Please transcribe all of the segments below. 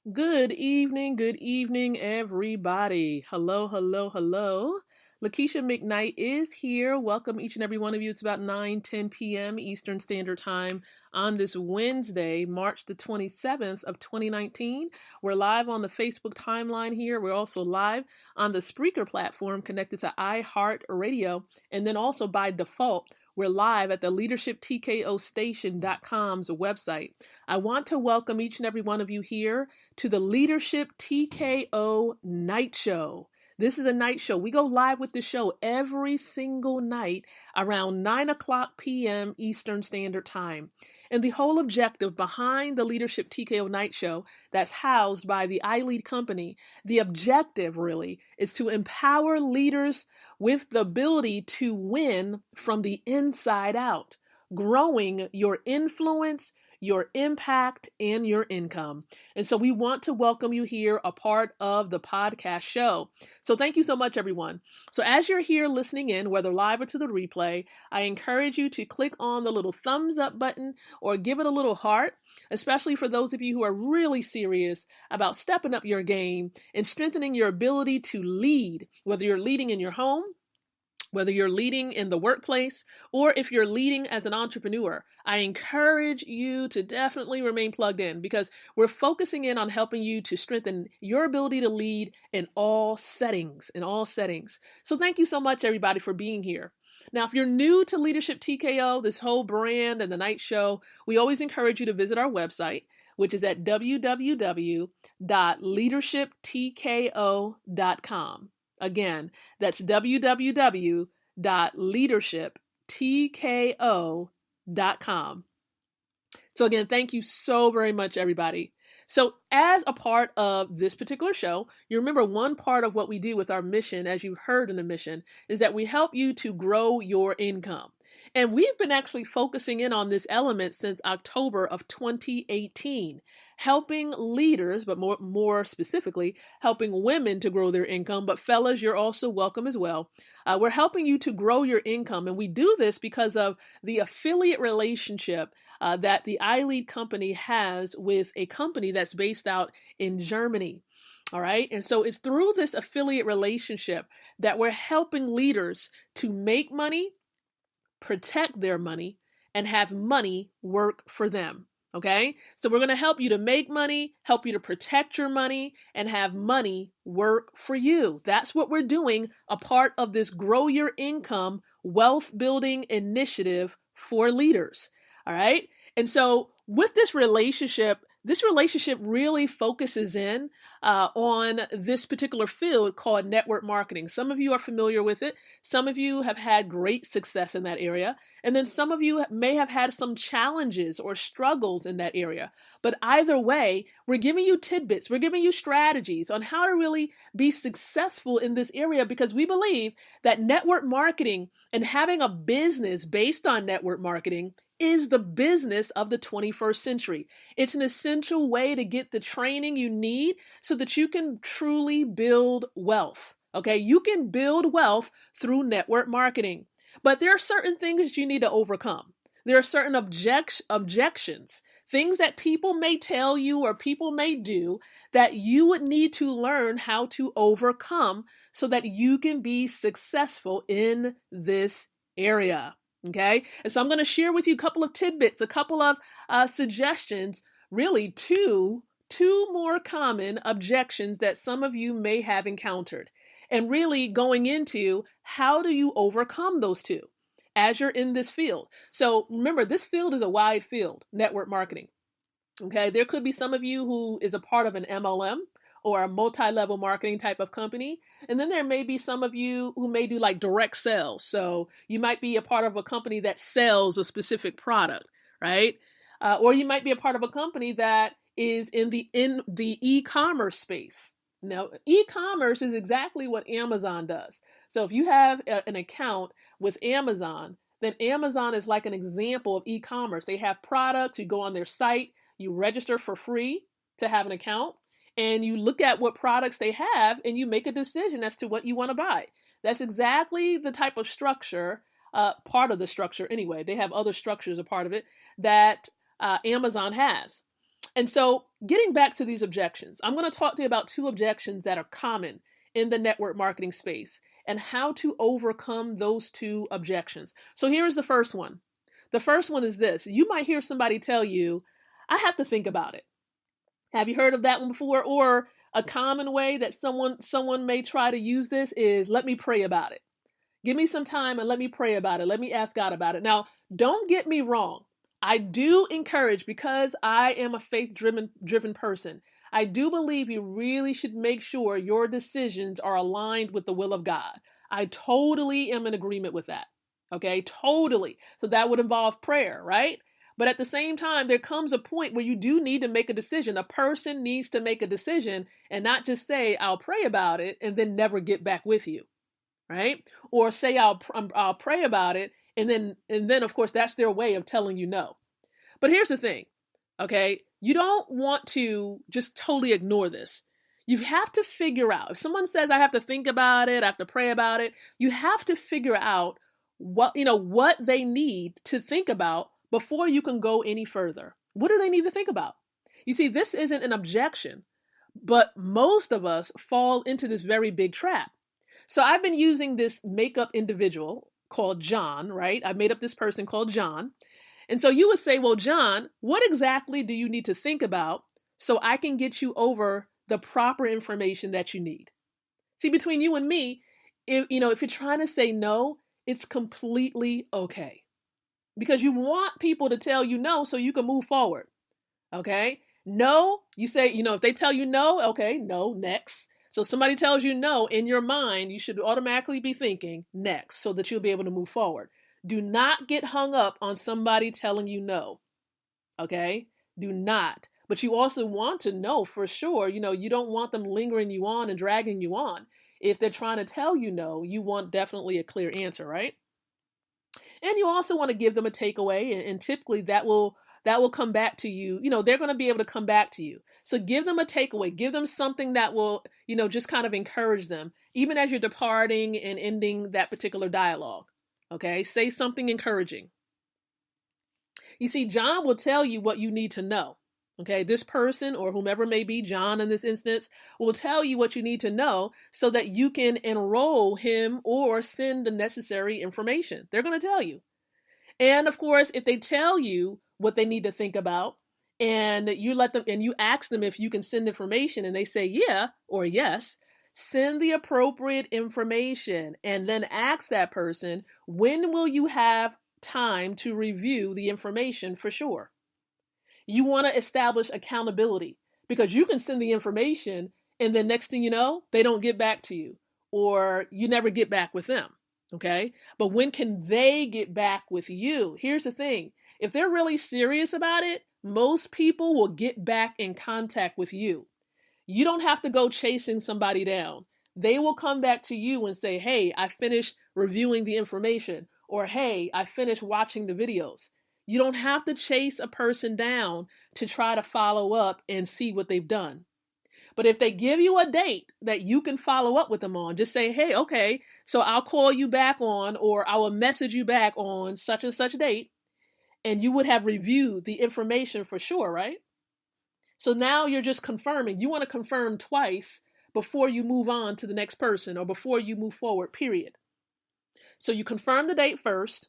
Good evening, everybody. Hello, hello, hello. Lakeisha McKnight is here. Welcome each and every one of you. It's about 9:10 p.m. Eastern Standard Time on this Wednesday, March the 27th of 2019. We're live on the Facebook timeline here. We're also live on the Spreaker platform connected to iHeartRadio. And then also by default, we're live at the leadershiptkostation.com's website. I want to welcome each and every one of you here to the Leadership TKO Night Show. This is a night show. We go live with the show every single night around 9 o'clock p.m. Eastern Standard Time. And the whole objective behind the Leadership TKO Night Show that's housed by the iLead company, the objective really is to empower leaders with the ability to win from the inside out, growing your influence, your impact, and your income. And so we want to welcome you here, a part of the podcast show. So thank you so much, everyone. So as you're here listening in, whether live or to the replay, I encourage you to click on the little thumbs up button or give it a little heart, especially for those of you who are really serious about stepping up your game and strengthening your ability to lead, whether you're leading in your home, whether you're leading in the workplace, or if you're leading as an entrepreneur. I encourage you to definitely remain plugged in because we're focusing in on helping you to strengthen your ability to lead in all settings, So thank you so much, everybody, for being here. Now, if you're new to Leadership TKO, this whole brand and the night show, we always encourage you to visit our website, which is at www.leadershiptko.com. Again, that's www.leadershiptko.com. So again, thank you so very much, everybody. So as a part of this particular show, you remember one part of what we do with our mission, as you heard in the mission, is that we help you to grow your income. And we've been actually focusing in on this element since October of 2018, helping leaders, but more specifically, helping women to grow their income. But fellas, you're also welcome as well. We're helping you to grow your income. And we do this because of the affiliate relationship that the iLead company has with a company that's based out in Germany. All right. And so it's through this affiliate relationship that we're helping leaders to make money, protect their money, and have money work for them. Okay, so we're going to help you to make money, help you to protect your money, and have money work for you. That's what we're doing, a part of this Grow Your Income wealth building initiative for leaders. All right, and so with this relationship really focuses in on this particular field called network marketing. Some of you are familiar with it. Some of you have had great success in that area. And then some of you may have had some challenges or struggles in that area. But either way, we're giving you tidbits. We're giving you strategies on how to really be successful in this area because we believe that network marketing and having a business based on network marketing is the business of the 21st century. It's an essential way to get the training you need so that you can truly build wealth. Okay, you can build wealth through network marketing. But there are certain things that you need to overcome. There are certain objections, things that people may tell you or people may do that you would need to learn how to overcome so that you can be successful in this area. Okay, and so I'm going to share with you a couple of tidbits, a couple of suggestions, really two more common objections that some of you may have encountered. And really going into how do you overcome those two as you're in this field. So remember, this field is a wide field, network marketing. Okay, there could be some of you who is a part of an MLM or a multi-level marketing type of company. And then there may be some of you who may do like direct sales. So you might be a part of a company that sells a specific product, right? Or you might be a part of a company that is in the e-commerce space. Now, e-commerce is exactly what Amazon does. So if you have an account with Amazon, then Amazon is like an example of e-commerce. They have products, you go on their site, you register for free to have an account, and you look at what products they have, and you make a decision as to what you want to buy. That's exactly the type of structure, part of the structure anyway. They have other structures a part of it that Amazon has. And so getting back to these objections, I'm going to talk to you about two objections that are common in the network marketing space and how to overcome those two objections. So here is the first one. The first one is this. You might hear somebody tell you, I have to think about it. Have you heard of that one before? Or a common way that someone may try to use this is, let me pray about it. Give me some time and let me pray about it. Let me ask God about it. Now, don't get me wrong. I do encourage, because I am a faith-driven person, I do believe you really should make sure your decisions are aligned with the will of God. I totally am in agreement with that. Okay, totally. So that would involve prayer, right? But at the same time, there comes a point where you do need to make a decision. A person needs to make a decision and not just say, I'll pray about it and then never get back with you, right? Or say, I'll pray about it. And then of course, that's their way of telling you no. But here's the thing, okay? You don't want to just totally ignore this. You have to figure out, if someone says, I have to think about it, I have to pray about it, you have to figure out what they need to think about before you can go any further. What do they need to think about? You see, this isn't an objection, but most of us fall into this very big trap. So I've been using this makeup individual called John, right? I made up this person called John. And so you would say, well, John, what exactly do you need to think about so I can get you over the proper information that you need? See, between you and me, if you're trying to say no, it's completely okay. Because you want people to tell you no so you can move forward. Okay? No, you say, if they tell you no, okay, no, next. So somebody tells you no, in your mind, you should automatically be thinking next so that you'll be able to move forward. Do not get hung up on somebody telling you no. Okay? Do not. But you also want to know for sure, you don't want them lingering you on and dragging you on. If they're trying to tell you no, you want definitely a clear answer, right? And you also want to give them a takeaway, and typically that will come back to you. They're going to be able to come back to you. So give them a takeaway. Give them something that will, just kind of encourage them, even as you're departing and ending that particular dialogue. Okay? Say something encouraging. You see, John will tell you what you need to know. Okay? This person, or whomever may be, John in this instance, will tell you what you need to know so that you can enroll him or send the necessary information. They're going to tell you. And of course, if they tell you what they need to think about, and you let them, and you ask them if you can send information, and they say yeah or yes, send the appropriate information and then ask that person, when will you have time to review the information for sure? You want to establish accountability, because you can send the information and then next thing you know, they don't get back to you, or you never get back with them. Okay. But when can they get back with you? Here's the thing. If they're really serious about it, most people will get back in contact with you. You don't have to go chasing somebody down. They will come back to you and say, hey, I finished reviewing the information, or hey, I finished watching the videos. You don't have to chase a person down to try to follow up and see what they've done. But if they give you a date that you can follow up with them on, just say, hey, okay, so I'll call you back on, or I will message you back on such and such date. And you would have reviewed the information for sure, right? So now you're just confirming. You want to confirm twice before you move on to the next person, or before you move forward, period. So you confirm the date first,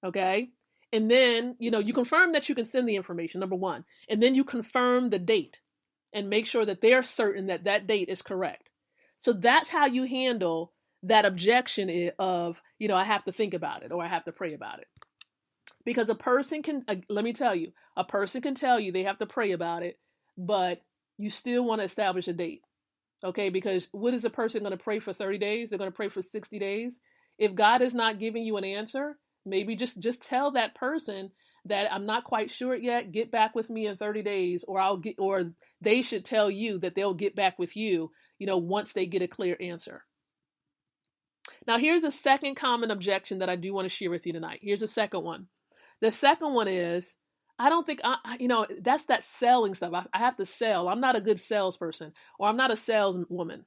okay? And then, you confirm that you can send the information, number one. And then you confirm the date and make sure that they're certain that that date is correct. So that's how you handle that objection of, I have to think about it, or I have to pray about it. Because a person can, let me tell you, a person can tell you they have to pray about it, but you still want to establish a date. Okay, because what is a person going to pray for 30 days? They're going to pray for 60 days. If God is not giving you an answer, maybe just tell that person that I'm not quite sure yet. Get back with me in 30 days, or they should tell you that they'll get back with you, once they get a clear answer. Now, here's the second common objection that I do want to share with you tonight. Here's the second one. The second one is, I don't think, that's that selling stuff. I have to sell. I'm not a good salesperson, or I'm not a saleswoman.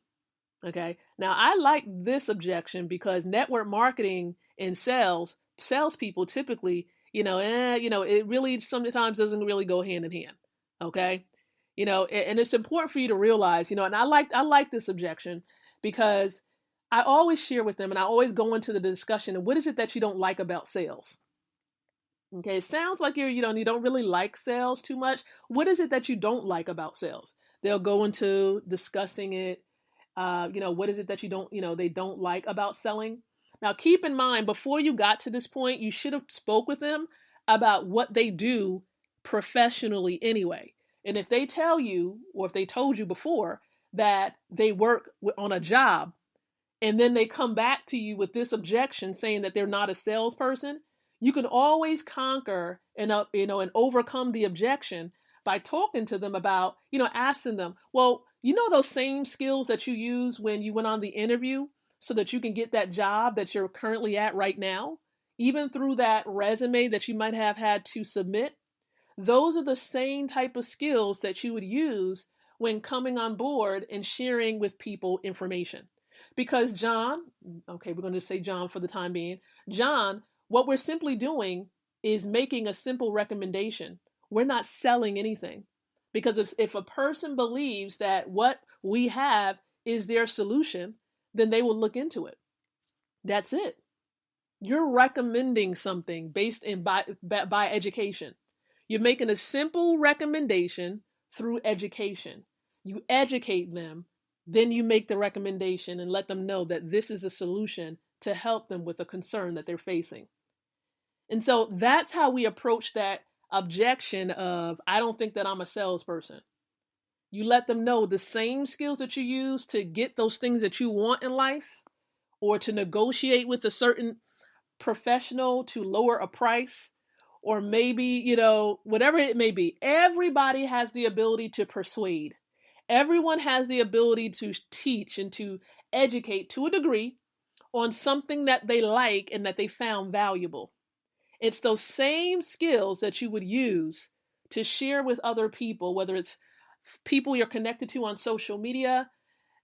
Okay. Now, I like this objection because network marketing and salespeople typically, it really sometimes doesn't really go hand in hand. Okay. And it's important for you to realize, and I like this objection because I always share with them and I always go into the discussion of what is it that you don't like about sales? Okay, it sounds like you don't really like sales too much. What is it that you don't like about sales? They'll go into discussing it. What is it that they don't like about selling? Now, keep in mind, before you got to this point, you should have spoke with them about what they do professionally anyway. And if they tell you, or if they told you before that they work on a job, and then they come back to you with this objection saying that they're not a salesperson, you can always conquer and overcome the objection by talking to them about, asking them, well, those same skills that you use when you went on the interview so that you can get that job that you're currently at right now, even through that resume that you might have had to submit, those are the same type of skills that you would use when coming on board and sharing with people information. Because John, okay, we're going to say John for the time being, John, what we're simply doing is making a simple recommendation. We're not selling anything. Because if a person believes that what we have is their solution, then they will look into it. That's it. You're recommending something based by education. You're making a simple recommendation through education. You educate them, then you make the recommendation and let them know that this is a solution to help them with a concern that they're facing. And so that's how we approach that objection of, I don't think that I'm a salesperson. You let them know the same skills that you use to get those things that you want in life, or to negotiate with a certain professional to lower a price, or maybe, whatever it may be. Everybody has the ability to persuade. Everyone has the ability to teach and to educate to a degree on something that they like and that they found valuable. It's those same skills that you would use to share with other people, whether it's people you're connected to on social media,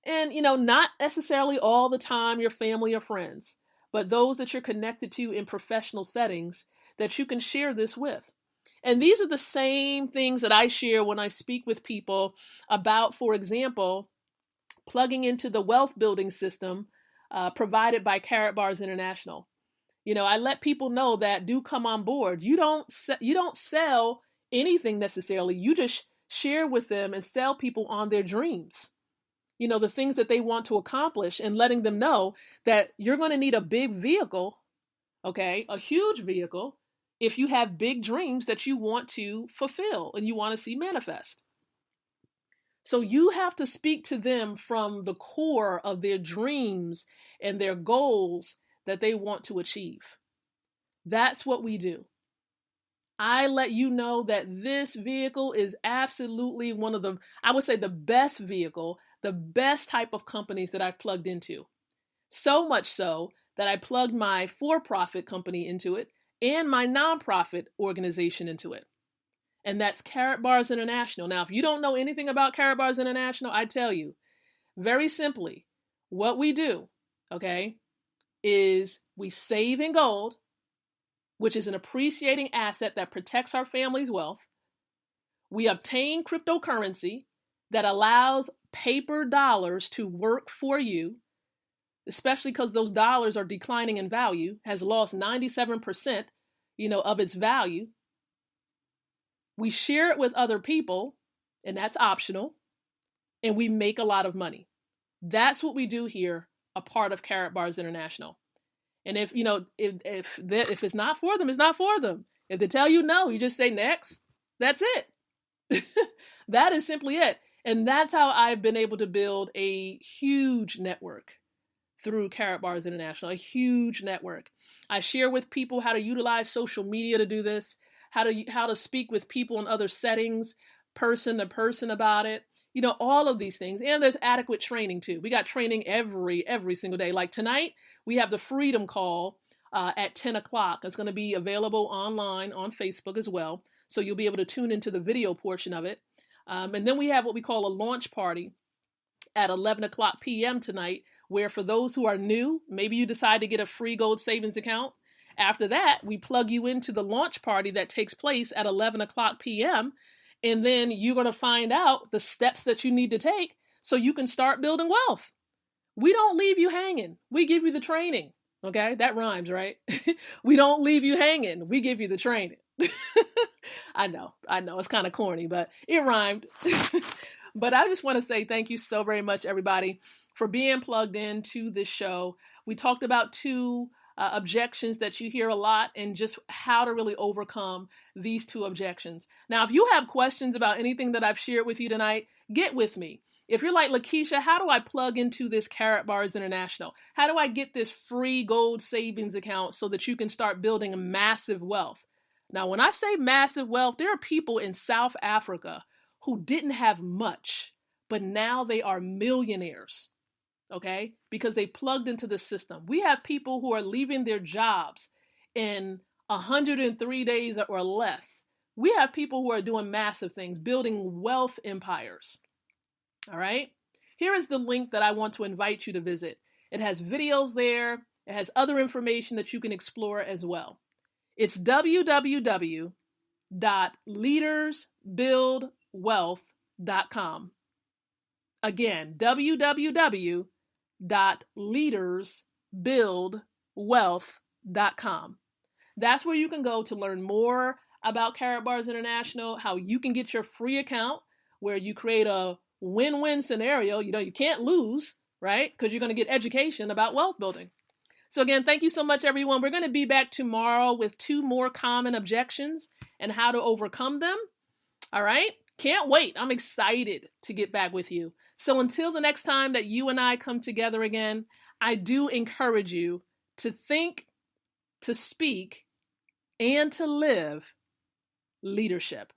and, not necessarily all the time your family or friends, but those that you're connected to in professional settings that you can share this with. And these are the same things that I share when I speak with people about, for example, plugging into the wealth building system provided by Carrot Bars International. I let people know that do come on board. You don't sell anything necessarily. You just share with them and sell people on their dreams. The things that they want to accomplish, and letting them know that you're going to need a big vehicle, okay, a huge vehicle, if you have big dreams that you want to fulfill and you want to see manifest. So you have to speak to them from the core of their dreams and their goals that they want to achieve. That's what we do. I let you know that this vehicle is absolutely one of I would say the best vehicle, the best type of companies that I've plugged into. So much so that I plugged my for-profit company into it and my nonprofit organization into it. And that's Carrot Bars International. Now, if you don't know anything about Carrot Bars International, I tell you, very simply, what we do, okay, is we save in gold, which is an appreciating asset that protects our family's wealth. We obtain cryptocurrency that allows paper dollars to work for you, especially because those dollars are declining in value, has lost 97%, of its value. We share it with other people, and that's optional, and we make a lot of money. That's what we do here, a part of Carrot Bars International. And if it's not for them, it's not for them. If they tell you no, you just say next. That's it. That is simply it. And that's how I've been able to build a huge network through Carrot Bars International, a huge network. I share with people how to utilize social media to do this, how to speak with people in other settings, person to person about it, all of these things. And there's adequate training too. We got training every single day. Like tonight, we have the Freedom Call at 10 o'clock. It's going to be available online on Facebook as well. So you'll be able to tune into the video portion of it. And then we have what we call a launch party at 11 o'clock p.m. tonight, where for those who are new, maybe you decide to get a free gold savings account. After that, we plug you into the launch party that takes place at 11 o'clock p.m. And then you're going to find out the steps that you need to take so you can start building wealth. We don't leave you hanging. We give you the training. Okay, that rhymes, right? We don't leave you hanging. We give you the training. I know, it's kind of corny, but it rhymed. But I just want to say thank you so very much, everybody, for being plugged into this show. We talked about two objections that you hear a lot and just how to really overcome these two objections. Now, if you have questions about anything that I've shared with you tonight, get with me. If you're like, Lakeisha, how do I plug into this Karatbars International? How do I get this free gold savings account so that you can start building a massive wealth? Now, when I say massive wealth, there are people in South Africa who didn't have much, but now they are millionaires, okay? Because they plugged into the system. We have people who are leaving their jobs in 103 days or less. We have people who are doing massive things, building wealth empires. All right. Here is the link that I want to invite you to visit. It has videos there. It has other information that you can explore as well. It's www.leadersbuildwealth.com. Again, www.leadersbuildwealth.com. That's where you can go to learn more about Karatbars International, how you can get your free account where you create a win-win scenario. You can't lose, right? Because you're going to get education about wealth building. So again, thank you so much, everyone. We're going to be back tomorrow with 2 more common objections and how to overcome them. All right? Can't wait. I'm excited to get back with you. So until the next time that you and I come together again, I do encourage you to think, to speak, and to live leadership.